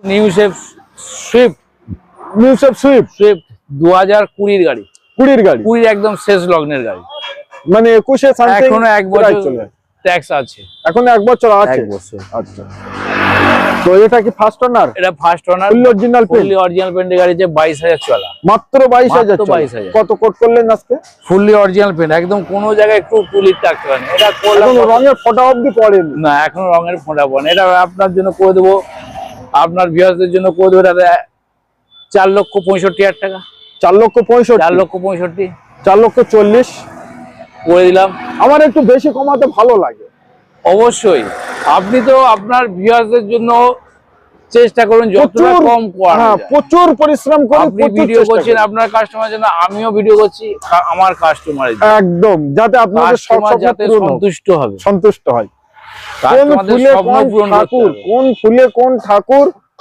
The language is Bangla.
New shape Swift. New shape Swift 2020 গাড়ি। 20 গাড়ি, 20 একদম শেষ লগ্নের গাড়ি, মানে 21 সামথিং। এখনো 1 বছর ট্যাক্স আছে, এখন 1 বছর আছে। 1 বছর। আচ্ছা, তো এটা কি ফার্স্ট ওনার? এটা first owner, full original paint. Fully original পেন্টের গাড়ি, যে 22,000 চলা, মাত্র 22,000। 22,000। কত কোট করলেন আজকে? ফুললি অরিজিনাল পেন্ট, একদম কোনো জায়গায় একটু পুলিশ থাকতে পারে না। এটা করলাম, এখন রঙের ফোঁটা অবধি পড়েনি না, এখনো রঙের ফোঁটা পড়ে না। এটা আপনার জন্য করে দেবো, আপনার ভিউয়ারদের জন্য করে দেবো দাদা 4,65,000 টাকা। 4,65,000, 4,65,000, 4,40,000 করে দিলাম। আমার একটু বেশি কমাতে ভালো লাগে। অবশ্যই আপনি তো আপনার ভিউয়ারদের জন্য চেষ্টা করুন যতটা কম করা যায়। প্রচুর পরিশ্রম করে আপনি ভিডিও করছেন আপনার কাস্টমার জন্য, আমিও ভিডিও করছি আমার কাস্টমারের জন্য, একদম যাতে আপনাদের যাতে সন্তুষ্ট হবে, সন্তুষ্ট হয়। কাস্টমারদের স্বপ্ন পূরণ করতে হবে। কোন ফুলে কোন ঠাকুর